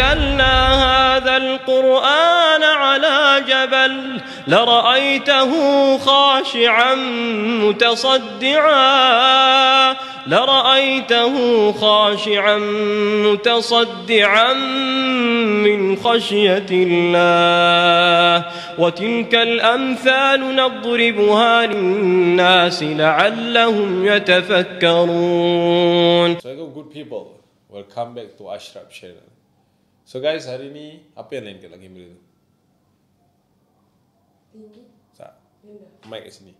نزلنا هذا القرآن على جبل لرأيته خاشعا متصدعا من خشية الله وتلك الأمثال نضربها للناس لعلهم يتفكرون. So I go good people, welcome back to Ashraf channel. So guys, hari ni apa yang lain kat lagi benda tu? Tak. Mic kat sini.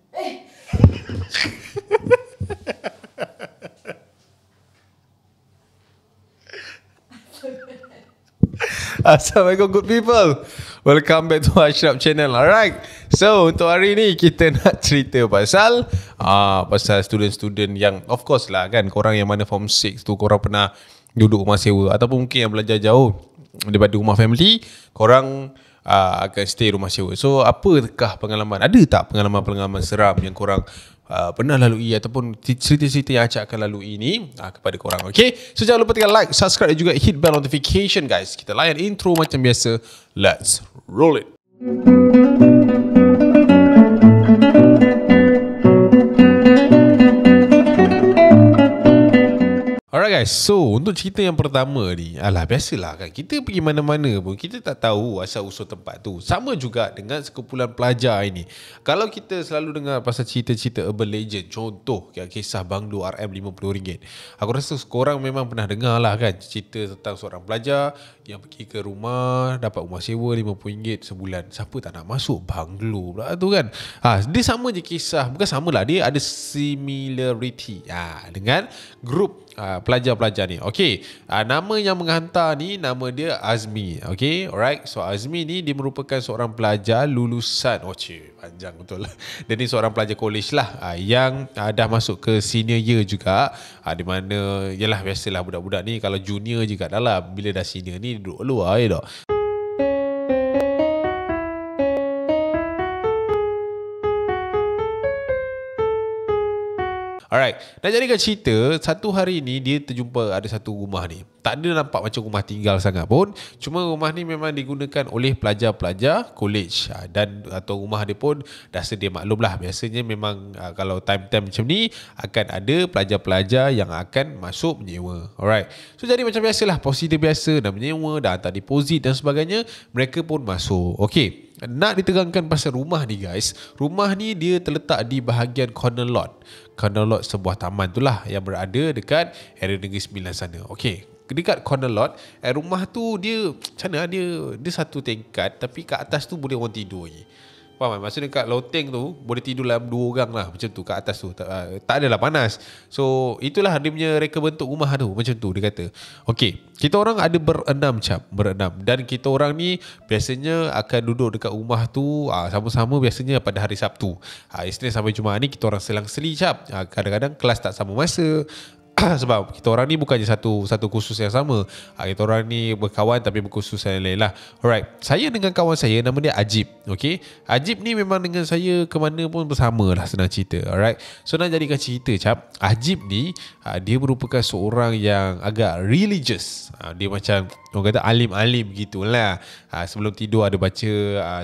Assalamualaikum good people, welcome back to Ashraf channel. Alright, so untuk hari ni kita nak cerita pasal student-student yang of course lah kan, korang yang mana form 6 tu korang pernah duduk rumah sewa, ataupun mungkin yang belajar jauh daripada rumah family, korang akan stay rumah sewa. So apakah pengalaman, ada tak pengalaman-pengalaman seram yang korang pernah lalui, ataupun cerita-cerita yang Acap akan lalui ini kepada korang. Okay, so jangan lupa tekan like, subscribe dan juga hit bell notification guys. Kita layan intro macam biasa. Let's roll it. Alright guys, so untuk cerita yang pertama ni, biasalah kan, kita pergi mana-mana pun kita tak tahu asal usul tempat tu. Sama juga dengan sekumpulan pelajar ini. Kalau kita selalu dengar pasal cerita-cerita urban legend, contoh kisah banglo RM50, aku rasa korang memang pernah dengar lah kan, cerita tentang seorang pelajar yang pergi ke rumah, dapat rumah sewa RM50 sebulan. Siapa tak nak masuk banglo pula tu kan. Dia sama je kisah, bukan sama lah, dia ada similarity dengan grup pelajar-pelajar ni. Okay, nama yang menghantar ni, nama dia Azmi. Okay, alright. So Azmi ni dia merupakan seorang pelajar lulusan, panjang betul lah. Dia ni seorang pelajar college lah, yang dah masuk ke senior year juga, di mana yalah biasalah budak-budak ni kalau junior je kat dalam, bila dah senior ni duduk luar tak. Alright, nak jadikan cerita, satu hari ni dia terjumpa ada satu rumah ni. Tak ada nampak macam rumah tinggal sangat pun. Cuma rumah ni memang digunakan oleh pelajar-pelajar college, dan atau rumah dia pun dah sedia maklum lah. Biasanya memang kalau time-time macam ni akan ada pelajar-pelajar yang akan masuk menyewa. Alright, so jadi macam biasalah, prosedur biasa, dah menyewa, dah hantar deposit dan sebagainya, mereka pun masuk. Okay, nak diterangkan pasal rumah ni guys, rumah ni dia terletak di bahagian corner lot sebuah taman tu lah, yang berada dekat area Negeri Sembilan sana. Okay, dekat corner lot, rumah tu dia macam mana, dia satu tingkat, tapi kat atas tu boleh orang tidur je. Faham kan? Maksudnya kat loteng tu boleh tidur dalam 2 orang lah, macam tu kat atas tu. Tak adalah panas. So itulah dia punya reka bentuk rumah tu, macam tu dia kata. Okay, kita orang ada berenam. Dan kita orang ni biasanya akan duduk dekat rumah tu sama-sama, biasanya pada hari Sabtu. Isnin sampai Jumaat ni kita orang selang-seli kadang-kadang kelas tak sama masa. Sebab kita orang ni bukannya satu kursus yang sama. Kita orang ni berkawan tapi berkursus yang lain lah. Alright, saya dengan kawan saya nama dia Ajib. Okay, Ajib ni memang dengan saya ke mana pun bersama lah, senang cerita. Alright, so nak jadikan cerita Cap, Ajib ni dia merupakan seorang yang agak religious. Dia macam orang kata alim-alim gitulah. Sebelum tidur ada baca,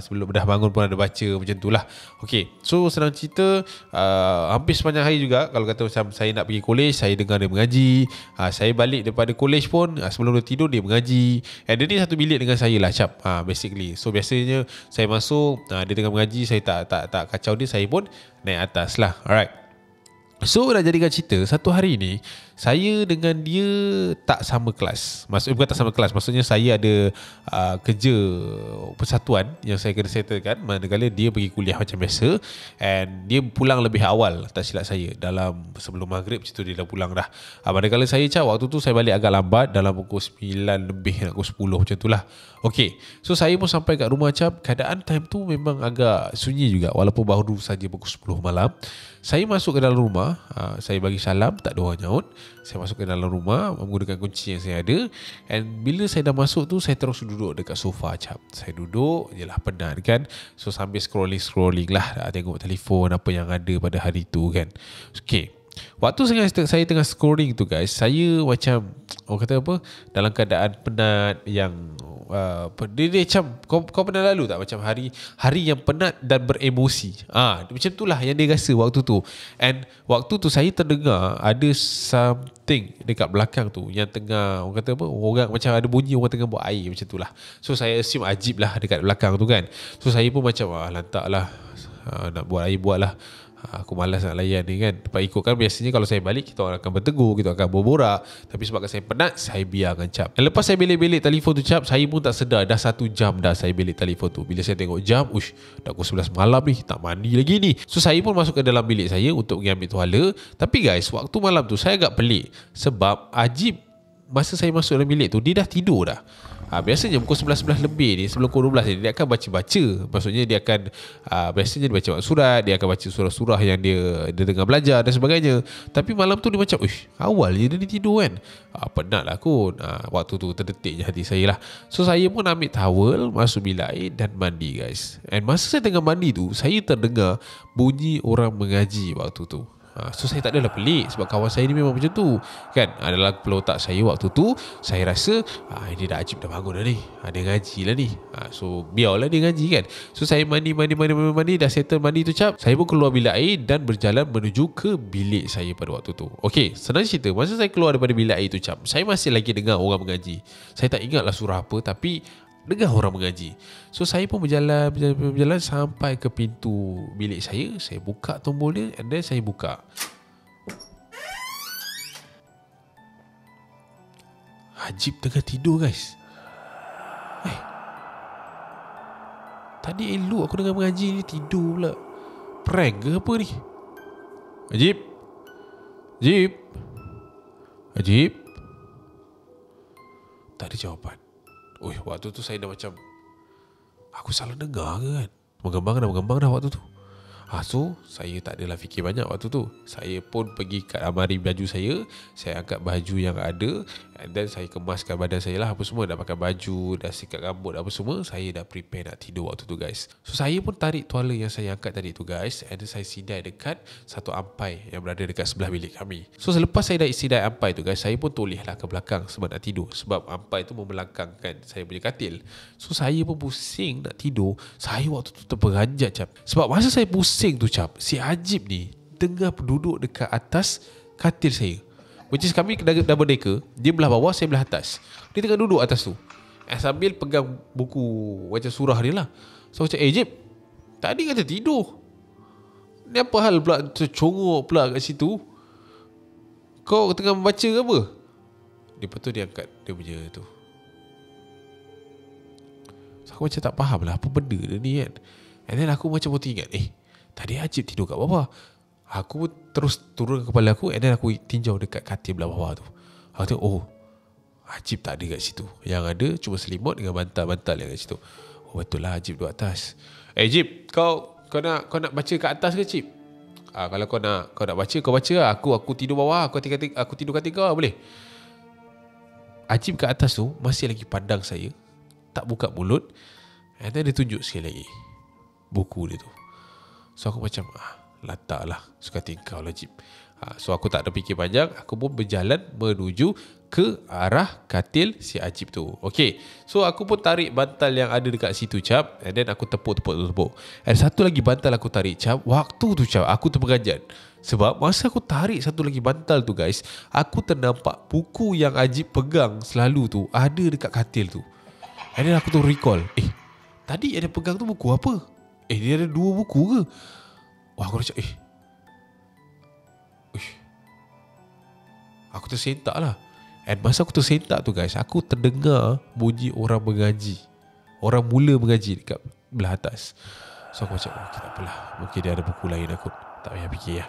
sebelum dah bangun pun ada baca, macam tu lah. Okay, so senang cerita, hampir sepanjang hari juga, kalau kata macam saya nak pergi college, saya dengar dia mengaji. Saya balik daripada college pun, sebelum dia tidur dia mengaji. Dia ni satu bilik dengan saya lah Cap, basically. So biasanya saya masuk, dia tengah mengaji, saya tak kacau dia, saya pun naik atas lah. Alright, so nak jadikan cerita, satu hari ni saya dengan dia tak sama kelas. Maksudnya bukan tak sama kelas, maksudnya saya ada kerja persatuan yang saya kena settlekan, manakala dia pergi kuliah macam biasa, and dia pulang lebih awal, tak silap saya, dalam sebelum maghrib macam tu dia dah pulang dah. Manakala saya waktu tu saya balik agak lambat, dalam pukul 9 lebih nak pukul 10 macam tu lah. Okay, so saya pun sampai kat rumah keadaan time tu memang agak sunyi juga, walaupun baru saja pukul 10 malam. Saya masuk ke dalam rumah, saya bagi salam, tak ada orang nyaut. Saya masuk ke dalam rumah menggunakan kunci yang saya ada, and bila saya dah masuk tu, saya terus duduk dekat sofa Saya duduk je lah, penat kan. So sambil scrolling lah, tengok telefon apa yang ada pada hari tu kan. Okay, Waktu saya tengah scrolling tu guys, saya macam orang kata apa, dalam keadaan penat yang dia macam kau pernah lalu tak macam hari yang penat dan beremosi. Macam itulah yang dia rasa waktu tu. And waktu tu saya terdengar ada something dekat belakang tu yang tengah orang kata apa, orang macam ada bunyi orang tengah buat air macam itulah. So saya assume Ajib lah dekat belakang tu kan. So saya pun macam lantak lah, nak buat air buat lah. Aku malas nak layan ni kan. Sebab ikut kan biasanya kalau saya balik, kita orang akan bertegur, kita akan berborak. Tapi sebab saya penat, saya biarkan cap. Dan lepas saya belik-belik telefon tu cap, saya pun tak sedar dah 1 jam dah saya belik telefon tu. Bila saya tengok jam, dah pukul 11 malam ni, tak mandi lagi ni. So saya pun masuk ke dalam bilik saya untuk pergi ambil tuala. Tapi guys, waktu malam tu saya agak pelik. Sebab Ajib, masa saya masuk dalam bilik tu, dia dah tidur dah. Biasanya pukul 11 lebih ni, sebelum pukul 12 ni, dia akan baca-baca. Maksudnya dia akan biasanya dia baca surat, dia akan baca surah-surah yang dia tengah belajar dan sebagainya. Tapi malam tu dia macam awal je dia tidur kan. Penat lah kot. Waktu tu terdetiknya hati saya lah. So saya pun ambil towel, masuk bilik air dan mandi guys. And masa saya tengah mandi tu, saya terdengar bunyi orang mengaji waktu tu. So saya tak adalah pelik sebab kawan saya ni memang macam tu kan. Dalam kepala otak saya waktu tu, saya rasa ini dah Ajib dah bangun dah ni, dia ngaji lah ni. So biarlah dia ngaji kan. So saya mandi, dah settle mandi tu cap. Saya pun keluar bilik air dan berjalan menuju ke bilik saya pada waktu tu. Okey, senang cerita, masa saya keluar daripada bilik air tu cap, saya masih lagi dengar orang mengaji. Saya tak ingatlah surah apa, tapi dengar orang mengaji. So saya pun berjalan sampai ke pintu bilik saya. Saya buka tombol dia, and then saya buka. Ajib tengah tidur guys. Tadi elok aku dengar mengaji, ni tidur pula. Prank ke apa ni? Ajib. Tak ada jawapan. Waktu tu saya dah macam, aku salah dengar ke kan? Mengembang dah waktu tu. So saya tak adalah fikir banyak waktu tu. Saya pun pergi kat almari baju saya angkat baju yang ada, and then saya kemaskan badan saya lah, apa semua. Dah pakai baju, dah sikat rambut, apa semua. Saya dah prepare nak tidur waktu tu guys. So saya pun tarik tuala yang saya angkat tadi tu guys, and then saya sidai dekat satu ampai yang berada dekat sebelah bilik kami. So selepas saya dah sidai ampai tu guys, saya pun tolehlah ke belakang sebab nak tidur. Sebab ampai tu membelakangkan saya punya katil. So saya pun pusing nak tidur. Saya waktu tu terperanjat cap. Sebab masa saya pusing tu cap, si Ajib ni tengah duduk dekat atas katil saya. Which is kami double decker, dia belah bawah, saya belah atas. Dia tengah duduk atas tu, sambil pegang buku baca surah dia lah. So macam, Jib, tadi kata tidur, ni apa hal pula tercongok pula kat situ? Kau tengah membaca ke apa? Lepas tu dia angkat dia punya tu. So aku macam tak faham lah apa benda dia ni kan. And then aku macam teringat, tadi Ajib tidur kat bawah. Aku terus turun kepala aku, and then aku tinjau dekat katil belah bawah tu. Aku tengok, Ajib tak ada kat situ. Yang ada cuma selimut dengan bantal-bantal yang kat situ. Betul lah, Ajib duduk atas. Jib, kau nak baca kat atas ke Cip? Kalau kau nak baca, kau baca lah. Aku tidur bawah, aku tidur kat tiga boleh? Ajib kat atas tu masih lagi pandang saya, tak buka mulut, and then dia tunjuk sekali lagi buku dia tu. So aku macam letaklah suka tingkau lah Jib. So aku tak ada fikir panjang, aku pun berjalan menuju ke arah katil si Ajib tu. Okay, so aku pun tarik bantal yang ada dekat situ cap, and then aku tepuk. And satu lagi bantal aku tarik cap. Waktu tu cap, aku terperanjat. Sebab masa aku tarik satu lagi bantal tu guys, aku ternampak buku yang Ajib pegang selalu tu ada dekat katil tu. And then aku tu recall, tadi ada pegang tu buku apa? Dia ada 2 buku ke? Aku macam aku tersentak lah. And masa aku tersentak tu guys, aku terdengar bunyi orang mengaji, orang mula mengaji dekat belah atas. So aku macam, okay, tak apalah, mungkin dia ada buku lain, aku tak payah fikir lah.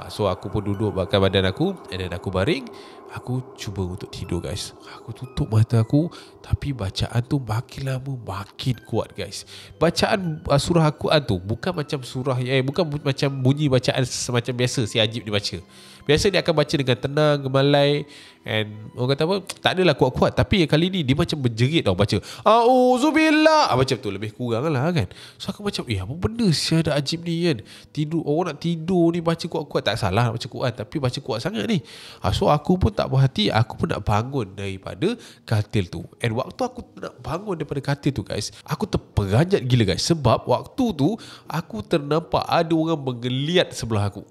So aku pun duduk bakar badan aku, and then aku baring. Aku cuba untuk tidur guys. Aku tutup mata aku, tapi bacaan tu makin lama makin kuat guys. Bacaan surah Al-Quran tu bukan macam surah bukan macam bunyi bacaan semacam biasa si Ajib dia baca. Biasa dia akan baca dengan tenang, gemalai, and orang kata apa, tak adalah kuat-kuat. Tapi kali ni dia macam berjerit tau baca. Auzubillah, macam tu lebih kurang lah kan. So aku macam, apa benda si ada Ajib ni kan. Tidur, orang nak tidur ni baca kuat-kuat. Tak salah nak baca Quran, tapi baca kuat sangat ni. So aku pun tak puas hati, aku pun nak bangun daripada katil tu. And waktu aku nak bangun daripada katil tu guys, aku terperanjat gila guys. Sebab waktu tu aku ternampak ada orang menggeliat sebelah aku.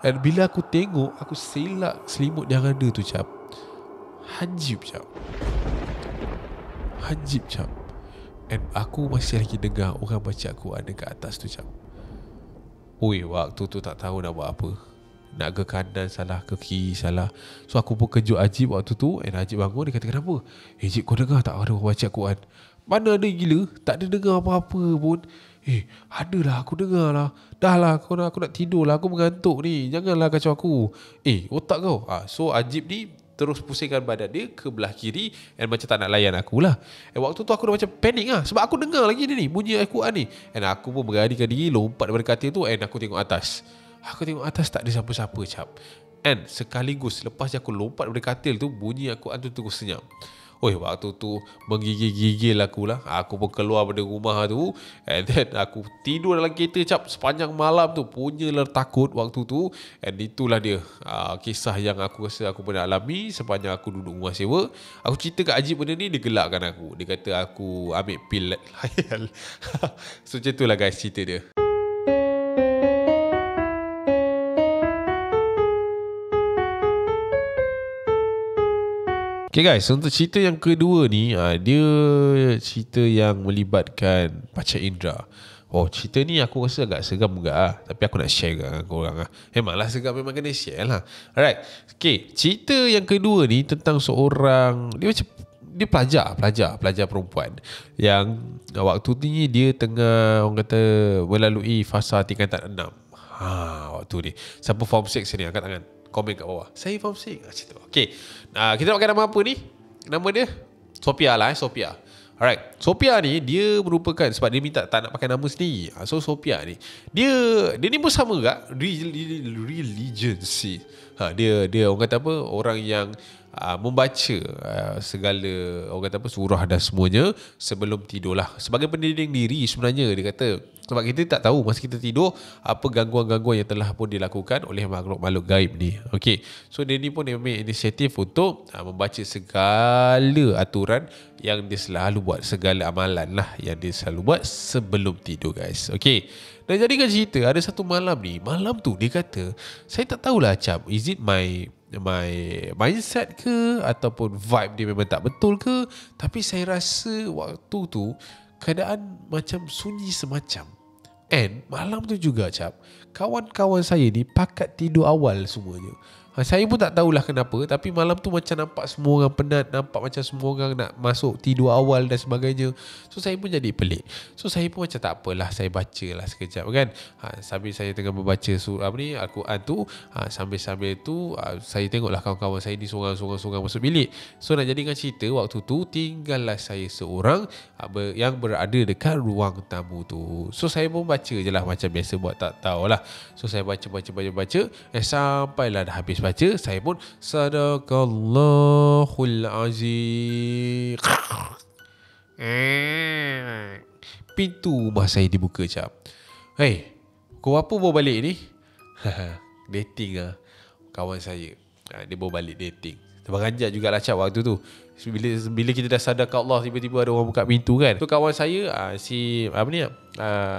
Dan bila aku tengok, aku selak selimut yang ada tu cap. Hajib cap. And aku masih lagi dengar orang baca Quran dekat atas tu cap. Oi, waktu tu tak tahu nak buat apa. Nak ke kanan salah, ke kiri salah. So aku pun kejut Ajib waktu tu. And Ajib bangun, dia kata kenapa? Jib, kau dengar tak ada orang baca Quran? Mana ada gila, tak ada dengar apa-apa pun. Adalah, aku dengar lah. Dah lah, aku nak tidur lah, aku mengantuk ni. Janganlah kacau aku. Otak kau. So Ajib ni terus pusingkan badan dia ke belah kiri and macam tak nak layan aku lah. Waktu tu aku dah macam panik lah, sebab aku dengar lagi ni bunyi Al-Quran ni. And aku pun beranikan diri, lompat daripada katil tu. And aku tengok atas. Aku tengok atas tak ada siapa-siapa cap. And sekaligus lepas aku lompat daripada katil tu, bunyi Al-Quran tu terus senyap. Waktu tu menggigil-gigil aku lah. Aku pun keluar dari rumah tu. And then aku tidur dalam kereta cap sepanjang malam tu. Punyalah takut waktu tu. And itulah dia kisah yang aku rasa aku pernah alami sepanjang aku duduk rumah sewa. Aku cerita kat Ajib benda ni, dia gelakkan aku. Dia kata aku ambil pil hayal. So macam itulah guys cerita dia. Okay guys, untuk cerita yang kedua ni, dia cerita yang melibatkan Pacar Indra. Cerita ni aku rasa agak seram juga tapi aku nak share dengan korang. Memanglah seram, memang kena share lah. Alright, okay, cerita yang kedua ni tentang seorang, dia macam pelajar perempuan yang waktu ni dia tengah, orang kata, melalui fasa tingkatan 6. Waktu ni siapa form 6 ni angkat tangan, komen kat bawah. Saya form 6. Okay, kita nak pakai nama apa ni? Nama dia Sophia lah. Sophia. Alright, Sophia ni dia merupakan, sebab dia minta tak nak pakai nama sendiri. So Sophia ni Dia ni pun sama tak religion sih. Dia orang kata apa, orang yang membaca segala, orang kata apa, surah dan semuanya sebelum tidur lah. Sebagai pendidik diri sebenarnya, dia kata, sebab kita tak tahu masa kita tidur apa gangguan-gangguan yang telah pun dilakukan oleh makhluk-makhluk gaib ni. Okay, so dia ni pun dia ambil inisiatif untuk membaca segala aturan yang dia selalu buat, segala amalan lah yang dia selalu buat sebelum tidur guys. Okay, dan jadikan cerita, ada satu malam ni, malam tu dia kata, saya tak tahulah cap, is it my mindset ke ataupun vibe dia memang tak betul ke, tapi saya rasa waktu tu keadaan macam sunyi semacam. And malam tu juga cap, kawan-kawan saya ni pakat tidur awal semuanya. Saya pun tak tahulah kenapa, tapi malam tu macam nampak semua orang penat, nampak macam semua orang nak masuk tidur awal dan sebagainya. So saya pun jadi pelik. So saya pun macam tak apalah, saya bacalah sekejap kan. Sambil saya tengah membaca Al-Quran tu, sambil-sambil tu saya tengoklah kawan-kawan saya ni sorang-sorang masuk bilik. So nak jadikan cerita, waktu tu tinggallah saya seorang yang berada dekat ruang tamu tu. So saya pun baca je lah macam biasa, buat tak tahulah. So saya baca. Sampailah dah habis baca, saya pun Sadaqallahul Azim. Pintu rumah saya dibuka cap. Kau apa bawa balik ni? Dating lah kawan saya. Dia bawa balik dating. Terperanjat jugalah cap waktu tu. Bila kita dah sadar kat Allah, tiba-tiba ada orang buka pintu kan. Tu kawan saya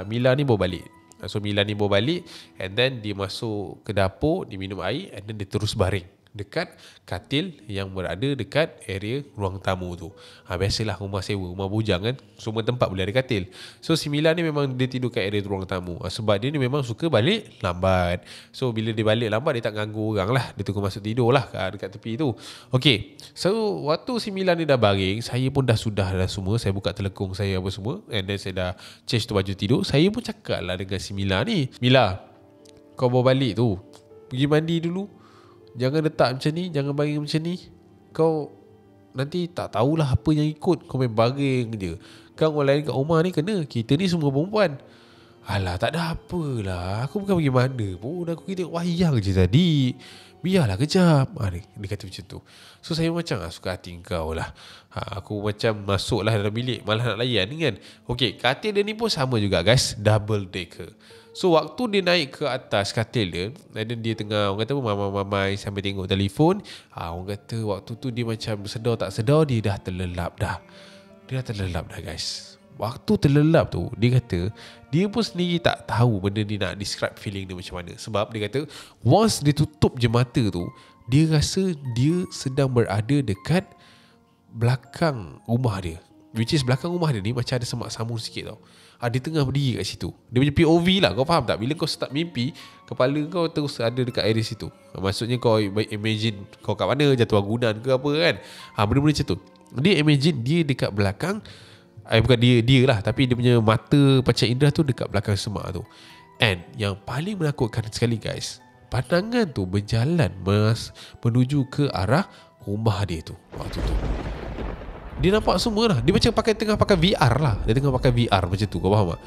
Mila ni bawa balik. So Mila ni bawa balik, and then dia masuk ke dapur, dia minum air, and then dia terus baring dekat katil yang berada dekat area ruang tamu tu. Biasalah rumah sewa, rumah bujang kan, semua tempat boleh ada katil. So si Mila ni memang dia tidur kat area ruang tamu, sebab dia ni memang suka balik lambat. So bila dia balik lambat, dia tak ganggu orang lah, dia tunggu masuk tidur lah dekat tepi tu. Okay, so waktu si Mila ni dah baring, saya pun dah semua. Saya buka telekung saya apa semua, and then saya dah change tu baju tidur. Saya pun cakap lah dengan si Mila ni, Mila, kau bawa balik tu, pergi mandi dulu. Jangan letak macam ni, jangan baring macam ni. Kau nanti tak tahulah apa yang ikut. Kau main baring je. Kan orang lain kat rumah ni kena. Kita ni semua perempuan. Alah, tak ada apalah. Aku bukan pergi mana pun. Aku pergi tengok wayang je tadi. biarlah kejap. Dia kata macam tu. So saya macam suka hati kau lah. Aku macam masuk lah dalam bilik, malah nak layan kan. Okay, katil dia ni pun sama juga guys, double decker. So waktu dia naik ke atas katil dia, dan dia tengah, orang kata apa, mamai sambil tengok telefon. Orang kata waktu tu dia macam sedar tak sedar, dia dah terlelap dah. Dia dah terlelap dah guys. Waktu terlelap tu, dia kata dia pun sendiri tak tahu benda ni nak describe feeling dia macam mana. Sebab dia kata once dia tutup je mata tu, dia rasa dia sedang berada dekat belakang rumah dia. Which is belakang rumah dia ni macam ada semak samun sikit tau. Dia tengah berdiri kat situ. Dia punya POV lah, kau faham tak? Bila kau start mimpi, kepala kau terus ada dekat area situ. Maksudnya kau imagine kau kat mana, jatuh bangunan ke apa kan. Benda-benda macam tu. Dia imagine dia dekat belakang, bukan dia lah, tapi dia punya mata panca indera tu dekat belakang semak tu. And yang paling menakutkan sekali guys, pandangan tu berjalan menuju ke arah rumah dia tu. Waktu tu dia nampak semua lah. Dia macam tengah pakai VR lah. Dia tengah pakai VR macam tu, kau faham tak?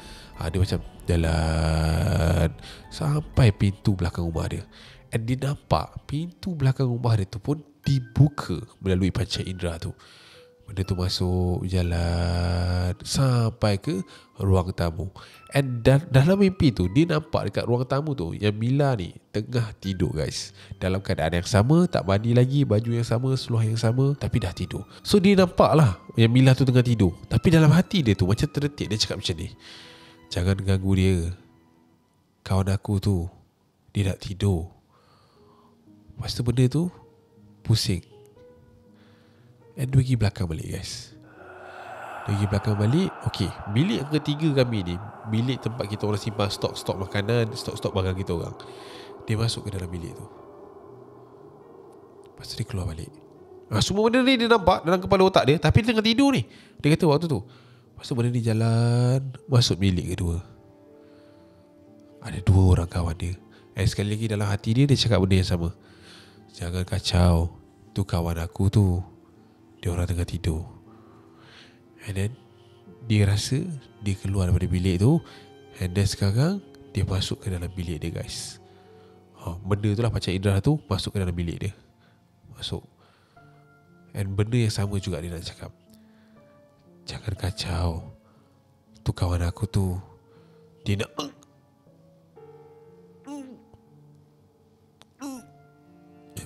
Dia macam jalan sampai pintu belakang rumah dia. And dia nampak pintu belakang rumah dia tu pun dibuka melalui panca indera tu. Benda tu masuk, jalan sampai ke ruang tamu. And dalam mimpi tu, dia nampak dekat ruang tamu tu yang Mila ni tengah tidur guys. Dalam keadaan yang sama, tak mandi lagi, baju yang sama, seluar yang sama, tapi dah tidur. So dia nampak lah yang Mila tu tengah tidur. Tapi dalam hati dia tu macam terdetik. Dia cakap macam ni, jangan ganggu dia, kawan aku tu, dia nak tidur. Lepas tu benda tu pusing. And dia pergi belakang balik guys. Dia pergi belakang balik. Okay, bilik yang ketiga kami ni, bilik tempat kita orang simpan stok-stok makanan, stok-stok barang kita orang. Dia masuk ke dalam bilik tu. Lepas tu dia keluar balik. Semua benda ni dia nampak dalam kepala otak dia, tapi dia tengah tidur ni. Dia kata waktu tu, lepas tu benda ni jalan masuk bilik kedua. Ada 2 orang kawan dia. And sekali lagi dalam hati dia, dia cakap benda yang sama. Jangan kacau, tu kawan aku tu, dia orang tengah tidur. And then dia rasa dia keluar daripada bilik tu. And then sekarang dia masuk ke dalam bilik dia guys. Benda tu lah, panca indera tu masuk ke dalam bilik dia. Masuk. And benda yang sama juga dia nak cakap, jangan kacau, tu kawan aku tu, dia nak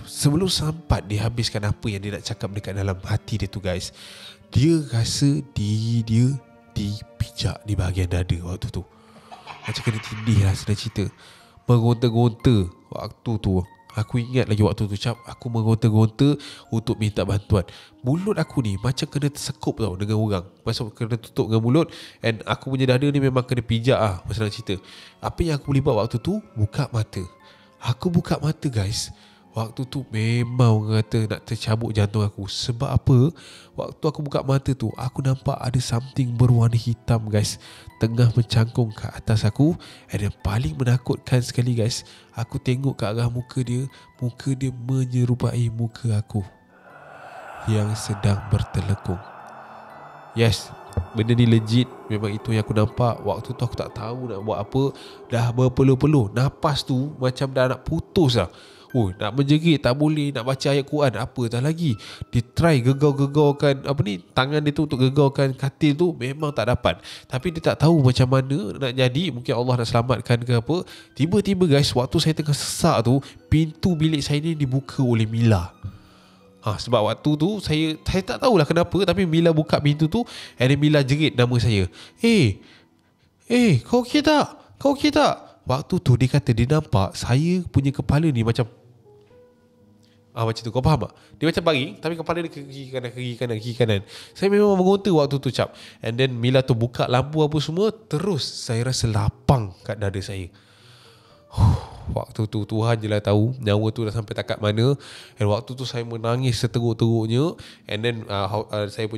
sebelum sampai dia habiskan apa yang dia nak cakap dekat dalam hati dia tu guys, dia rasa diri dia dipijak di bahagian dada waktu tu. Macam kena tindih lah, sedang cerita. Menggonta-gonta waktu tu. Aku ingat lagi waktu tu cap, aku menggonta-gonta untuk minta bantuan. Mulut aku ni macam kena tersekup tau dengan orang. Pasal kena tutup dengan mulut. And aku punya dada ni memang kena pijak lah, pasal nak cerita. Apa yang aku boleh buat waktu tu, buka mata. Aku buka mata guys, waktu tu memang orang kata nak tercabut jantung aku. Sebab apa? Waktu aku buka mata tu, aku nampak ada something berwarna hitam guys, tengah mencangkung ke atas aku. Dan yang paling menakutkan sekali guys, aku tengok ke arah muka dia. Muka dia menyerupai muka aku yang sedang bertelekung. Yes, benda ni legit. Memang itu yang aku nampak. Waktu tu aku tak tahu nak buat apa. Dah berpeluh-peluh, nafas tu macam dah nak putus lah. Nak menjerit tak boleh, nak baca ayat Quran apa tak lagi. Dia try gegau-gegaukan tangan dia tu untuk gegaukan katil tu, memang tak dapat. Tapi dia tak tahu macam mana nak jadi. Mungkin Allah nak selamatkan ke apa. Tiba-tiba guys, waktu saya tengah sesak tu, pintu bilik saya ni dibuka oleh Mila. Sebab waktu tu saya tak tahulah kenapa, tapi Mila buka pintu tu. And Mila jerit nama saya. Kau okey tak? Kau okey tak? Waktu tu dia kata dia nampak saya punya kepala ni macam macam tu, kau faham tak? Dia macam baring, tapi kepala dia ke kiri kanan. Saya memang mengonta waktu tu cap. And then Mila tu buka lampu apa semua. Terus saya rasa lapang kat dada saya. Waktu tu Tuhan je lah tahu nyawa tu dah sampai takat mana. And waktu tu saya menangis seteruk-teruknya. And then saya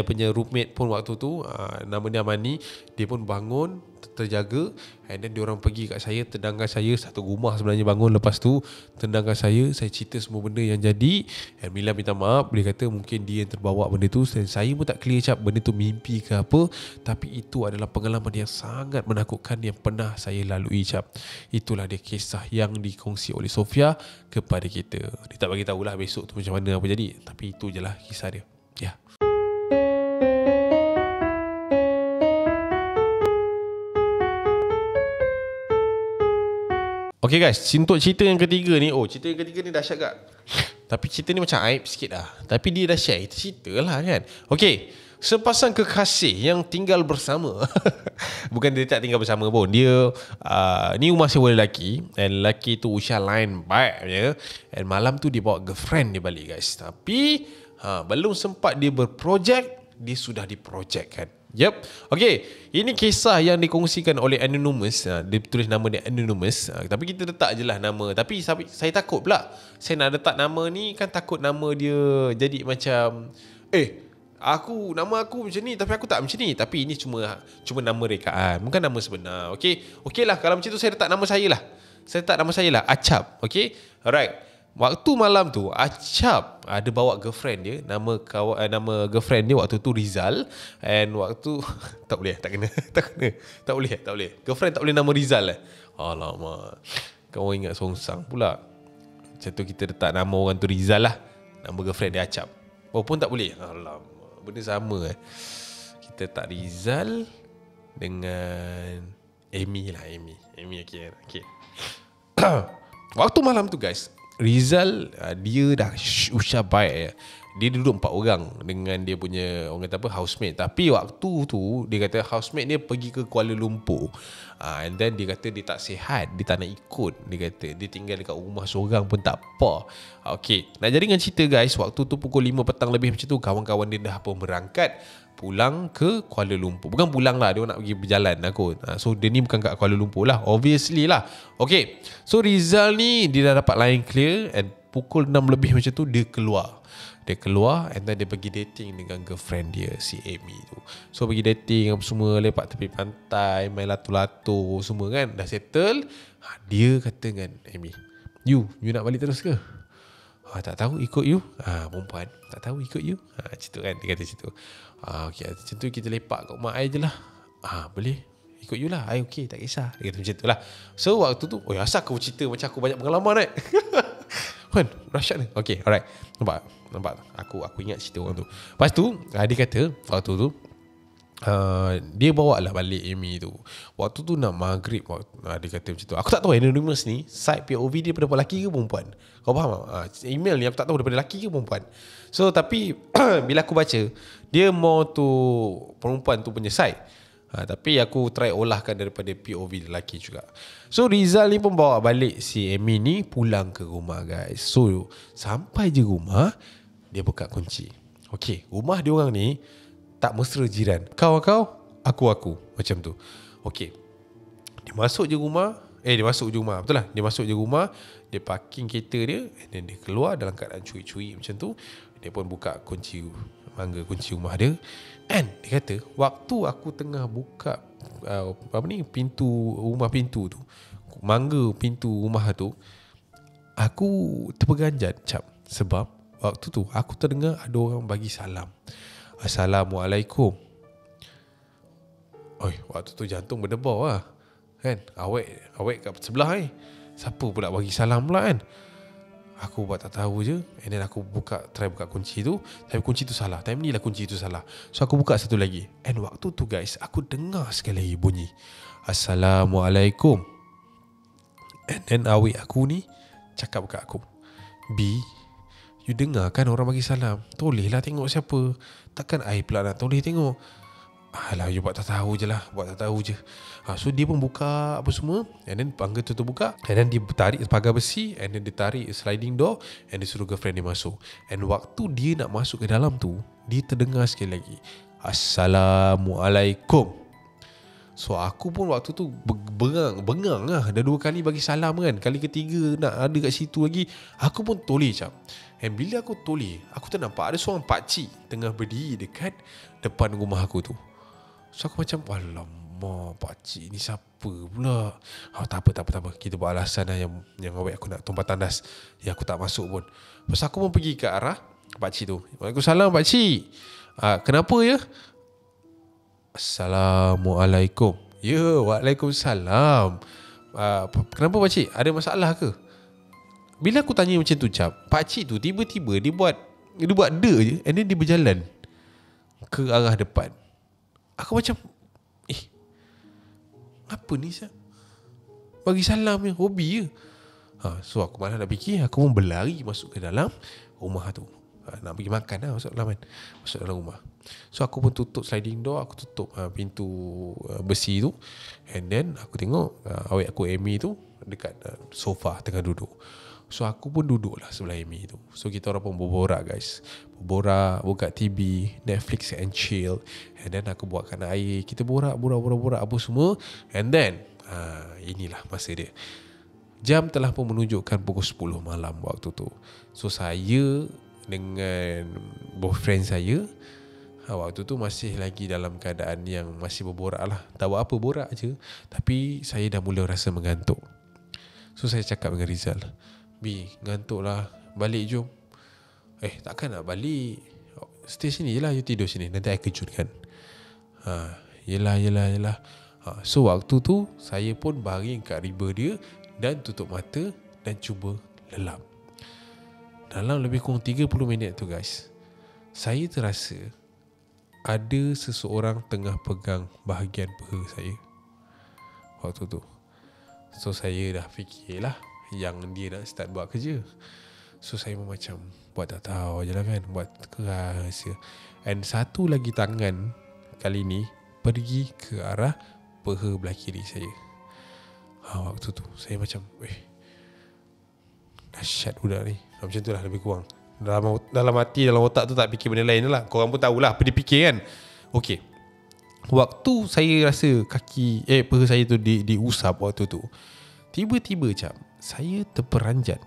punya roommate pun waktu tu, nama dia Amani, dia pun bangun, terjaga. And then diorang pergi kat saya, tendangkan saya. Satu rumah sebenarnya bangun. Lepas tu tendangkan saya cerita semua benda yang jadi. And Mila minta maaf. Dia kata mungkin dia yang terbawa benda tu. Dan saya pun tak clear cap benda tu mimpi ke apa. Tapi itu adalah pengalaman yang sangat menakutkan yang pernah saya lalui cap. Itulah dia kisah yang dikongsi oleh Sofia kepada kita. Dia tak bagi tahulah besok tu macam mana apa jadi. Tapi itu je lah kisah dia. Ya. Okay guys, untuk cerita yang ketiga ni, cerita yang ketiga ni dahsyat tak? Tapi cerita ni macam aib sikit lah. Tapi dia dah share, cerita lah kan. Okay, sepasang kekasih yang tinggal bersama. Bukan dia tak tinggal bersama pun. Dia, ni rumah sewa lelaki. And lelaki tu usia lain baik je. And malam tu dia bawa girlfriend dia balik guys. Tapi, belum sempat dia berprojek, dia sudah diprojekkan. Yep. Okay, ini kisah yang dikongsikan oleh Anonymous. Dia tulis nama dia Anonymous. Tapi kita letak je lah nama. Tapi saya takut pula. Saya nak letak nama ni kan takut nama dia jadi macam nama aku macam ni tapi aku tak macam ni. Tapi ini cuma nama rekaan, bukan nama sebenar. Okay lah, kalau macam tu saya letak nama saya lah. Saya letak nama saya lah, Acap. Okay, alright. Waktu malam tu Acap ada bawa girlfriend dia. Nama girlfriend dia waktu tu Rizal. And waktu tak boleh. Girlfriend tak boleh nama Rizal. Alamak, kau ingat songsang pula. Macam tu kita letak nama orang tu Rizal lah. Nama girlfriend dia Acap. Pun tak boleh. Alamak, benda sama Kita tak Rizal dengan Amy lah. Amy okay. Waktu malam tu guys, Rizal dia dah usia baik. Dia duduk 4 orang dengan dia punya orang kata apa, housemate. Tapi waktu tu dia kata housemate dia pergi ke Kuala Lumpur. And then dia kata dia tak sihat, dia tak nak ikut. Dia kata dia tinggal dekat rumah seorang pun tak apa. Okay, nak jaringkan cerita guys, waktu tu pukul 5 petang lebih macam tu, kawan-kawan dia dah pun berangkat pulang ke Kuala Lumpur. Bukan pulang lah, dia nak pergi berjalan aku. So dia ni bukan kat Kuala Lumpur lah, obviously lah. Okay, so Rizal ni dia dah dapat line clear. And pukul 6 lebih macam tu dia keluar and then dia pergi dating dengan girlfriend dia, si Amy tu. So pergi dating apa semua, lepak tepi pantai, main lato-lato semua kan. Dah settle. Dia kata dengan Amy, You nak balik terus ke? Tak tahu, ikut you. Perempuan, tak tahu, ikut you. Macam tu kan, dia kata macam tu. Okay, macam tu kita lepak kat rumah I je lah. Boleh, ikut you lah, I okay, tak kisah. Dia kata macam tu lah. So waktu tu, asal kau cerita macam aku banyak pengalaman kan, dahsyat ni. Okay, alright. Nampak aku ingat cerita orang tu. Lepas tu dia kata waktu tu dia bawa lah balik Amy tu. Waktu tu nak maghrib. Dia kata macam tu. Aku tak tahu Anonymous ni side POV dia daripada lelaki ke perempuan. Kau faham tak? Email ni aku tak tahu daripada lelaki ke perempuan. So tapi bila aku baca, dia more tu perempuan tu punya side. Tapi aku try olahkan daripada POV lelaki juga. So Rizal ni pun bawa balik si Amy ni pulang ke rumah guys. So sampai je rumah, dia buka kunci. Okay, rumah dia orang ni tak mesra jiran. Kau, aku macam tu. Okay, dia masuk je rumah. Betul lah. Dia masuk je rumah, dia parking kereta dia, and then dia keluar dalam keadaan curi-curi macam tu. Dia pun buka kunci rumah dia. And dia kata waktu aku tengah buka pintu tu, mangga pintu rumah tu, aku terpeganjat cap. Sebab waktu tu aku terdengar ada orang bagi salam. Assalamualaikum. Waktu tu jantung berdebar lah kan. Awek kat sebelah siapa pula bagi salam pula kan. Aku buat tak tahu je. And then aku try buka kunci tu. Tapi kunci tu salah. Time ni lah kunci tu salah. So aku buka satu lagi. And waktu tu guys, aku dengar sekali lagi bunyi Assalamualaikum. And then awik aku ni cakap kat aku, B, you dengar kan orang bagi salam? Tolehlah tengok siapa. Takkan I pula nak toleh tengok. Alah, you buat tak tahu je. So dia pun buka apa semua. And then pagar tu terbuka. And then dia tarik pagar besi. And then dia tarik sliding door. And dia suruh girlfriend dia masuk. And waktu dia nak masuk ke dalam tu, dia terdengar sekali lagi Assalamualaikum. So aku pun waktu tu bengang lah. Dah 2 kali bagi salam kan. Kali ketiga nak ada kat situ lagi. Aku pun toleh cap. And bila aku toleh, aku ternampak ada seorang pakcik tengah berdiri dekat depan rumah aku tu. So aku macam, alamak, alamak, pakcik ni siapa pula? Tak apa. Kita buat alasan lah yang awak aku nak tumpah tandas. Ya, aku tak masuk pun. Lepas aku pun pergi ke arah pakcik tu. Waalaikumsalam pakcik. Kenapa ya? Assalamualaikum. Ya, waalaikumsalam. Kenapa pakcik? Ada masalah ke? Bila aku tanya macam tu, pakcik tu tiba-tiba dia buat de je, and then dia berjalan ke arah depan. Aku macam, apa ni sah? Bagi salam je, hobi je. So aku malah nak fikir, aku pun berlari masuk ke dalam rumah tu. Nak pergi makan lah, masuk dalam rumah. So aku pun tutup sliding door, aku tutup pintu besi tu. And then aku tengok awek aku Amy tu dekat sofa tengah duduk. So aku pun duduk lah sebelah Amy tu. So kita orang pun berborak guys. Berborak, buka TV, Netflix and chill. And then aku buatkan air. Kita borak apa semua. And then inilah masa dia. Jam telah pun menunjukkan pukul 10 malam waktu tu. So saya dengan boyfriend saya waktu tu masih lagi dalam keadaan yang masih berborak lah. Tak buat apa, borak je. Tapi saya dah mula rasa mengantuk. So saya cakap dengan Rizal, B, ngantuk lah, balik jom. Takkan nak balik, stay sini je lah, you tidur sini, nanti I kejutkan. Yelah. So waktu tu saya pun baring kat riba dia dan tutup mata dan cuba lelap. Dalam lebih kurang 30 minit tu guys, saya terasa ada seseorang tengah pegang bahagian peha saya waktu tu. So saya dah fikirlah yang dia nak start buat kerja. So saya pun macam buat tak tahu je lah kan, buat keras je. And satu lagi tangan kali ni pergi ke arah peha belah kiri saya. Waktu tu saya macam dahsyat budak ni. Macam tu lah lebih kurang. Dalam hati, dalam otak tu tak fikir benda lain lah. Korang pun tahulah apa dia fikir kan. Okay, waktu saya rasa kaki peha saya tu diusap waktu tu, tiba-tiba saya terperanjat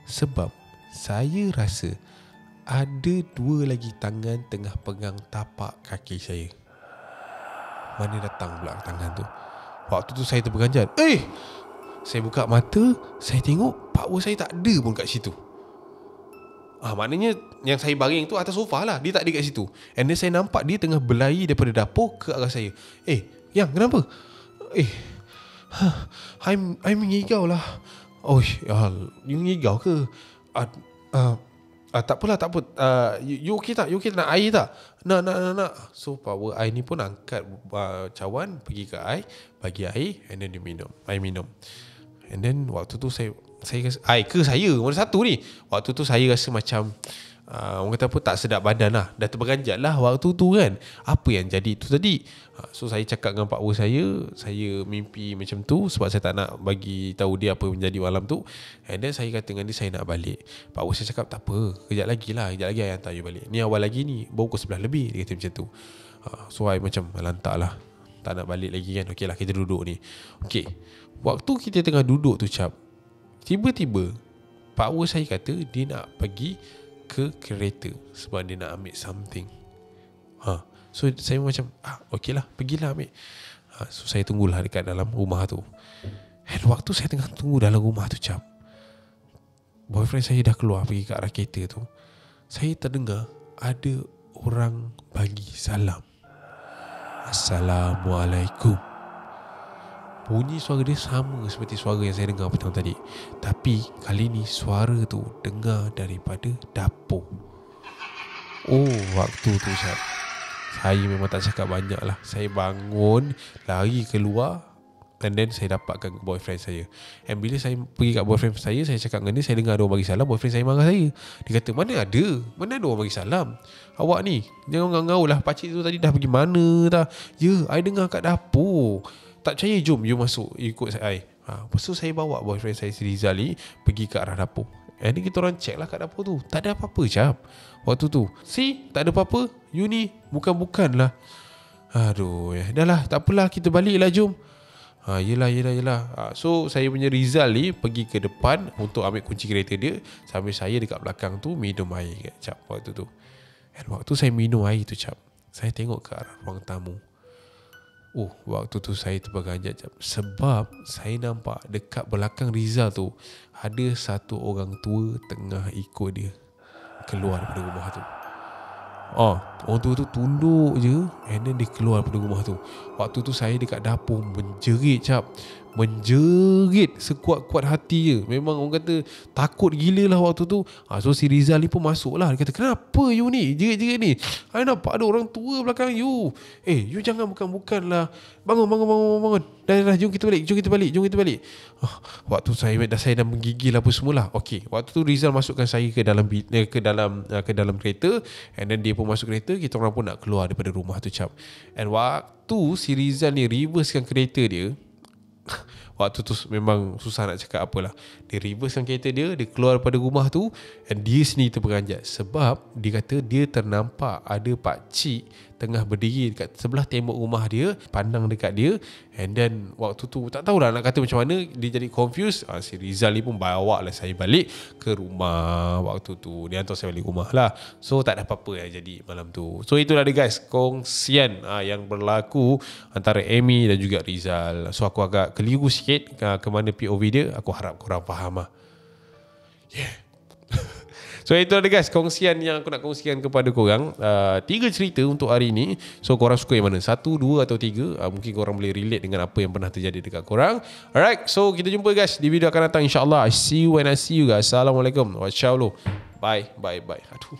sebab saya rasa ada dua lagi tangan tengah pegang tapak kaki saya. Mana datang pula tangan tu? Waktu tu saya terperanjat. Saya buka mata, saya tengok power saya tak ada pun kat situ. Maknanya yang saya baring tu atas sofa lah, dia tak ada kat situ. And then saya nampak dia tengah berlari daripada dapur ke arah saya. Yang kenapa? I'm mengigau lah. You mengigau ke? Tak apalah, tak apa. You okay tak? You okay nak air tak? Nak. So power air ni pun angkat cawan, pergi ke air, bagi air, and then dia minum. I minum. And then waktu tu saya rasa, air ke saya? Mana satu ni? Waktu tu saya rasa macam orang kata apa, tak sedap badan lah. Dah terperanjat lah waktu tu kan. Apa yang jadi tu tadi? So saya cakap dengan pakwa saya mimpi macam tu sebab saya tak nak bagi tahu dia apa yang jadi malam tu. And then saya kata dengan dia, saya nak balik. Pakwa saya cakap tak apa, kejap lagi I hantar you balik. Ni awal lagi ni, baru pukul 11 lebih. Dia kata macam tu. So I macam lantak lah, tak nak balik lagi kan. Okey lah, kita duduk ni. Okey, waktu kita tengah duduk tu tiba-tiba pakwa saya kata dia nak pergi ke kereta sebab dia nak ambil something. So saya macam okey lah, pergilah ambil. So saya tunggulah dekat dalam rumah tu. And waktu saya tengah tunggu dalam rumah tu boyfriend saya dah keluar pergi ke arah kereta tu, saya terdengar ada orang bagi salam. Assalamualaikum. Bunyi suara dia sama seperti suara yang saya dengar petang tadi, tapi kali ni suara tu dengar daripada dapur. Waktu tu saya memang tak cakap banyak lah. Saya bangun, lari keluar, and then saya dapatkan boyfriend saya. And bila saya pergi kat boyfriend saya cakap dengan dia, saya dengar ada orang bagi salam. Boyfriend saya marah saya. Dia kata, mana ada orang bagi salam? Awak ni jangan ngau lah, pakcik tu tadi dah pergi mana dah? Ya, I dengar kat dapur. Tak percaya, jom you masuk, ikut saya. Lepas tu saya bawa boyfriend saya si Rizal ni pergi ke arah dapur. And then kita orang check lah kat dapur tu, tak ada apa-apa waktu tu. Tak ada apa-apa. You ni bukan lah. Dah lah, tak apalah, kita balik lah, jom. Yelah. So saya punya Rizal ni pergi ke depan untuk ambil kunci kereta dia, sambil saya dekat belakang tu minum air waktu tu. And waktu saya minum air tu saya tengok ke arah ruang tamu. Oh, waktu tu saya terperanjat jap. Sebab saya nampak dekat belakang Rizal tu ada satu orang tua tengah ikut dia keluar daripada rumah tu. Orang tua tu tunduk je, and then dia keluar daripada rumah tu. Waktu tu saya dekat dapur menjerit cap. Menjerit sekuat-kuat hati je. Memang orang kata takut gila lah waktu tu. So si Rizal ni pun masuk lah. Dia kata, kenapa you ni jerit-jerit ni? I nampak ada orang tua belakang you. You jangan bukan-bukan lah. Bangun. Dah, jom kita balik. Waktu saya dah menggigil apa semualah. Okay, waktu tu Rizal masukkan saya ke dalam kereta, and then dia pun masuk kereta. Kita orang pun nak keluar daripada rumah tu cap. And waktu si Rizal ni reversekan kereta dia, waktu tu memang susah nak cakap apalah. Dia reversekan kereta dia keluar daripada rumah tu, and dia sendiri terperanjat. Sebab dia kata dia ternampak ada pakcik tengah berdiri dekat sebelah tembok rumah dia, pandang dekat dia. And then waktu tu tak tahulah nak kata macam mana, dia jadi confused. Si Rizal ni pun bawa lah saya balik ke rumah. Waktu tu dia hantar saya balik rumah lah. So tak ada apa-apa yang jadi malam tu. So itulah dia guys, kongsian yang berlaku antara Amy dan juga Rizal. So aku agak keliru sikit ke mana POV dia. Aku harap korang faham lah. So itu ada guys, kongsian yang aku nak kongsikan kepada korang. 3 cerita untuk hari ini. So korang suka yang mana? 1, 2 atau 3? Mungkin korang boleh relate dengan apa yang pernah terjadi dekat korang. Alright, so kita jumpa guys di video akan datang, insyaAllah. I see you when I see you guys. Assalamualaikum. Wassalamualaikum. Bye. Aduh.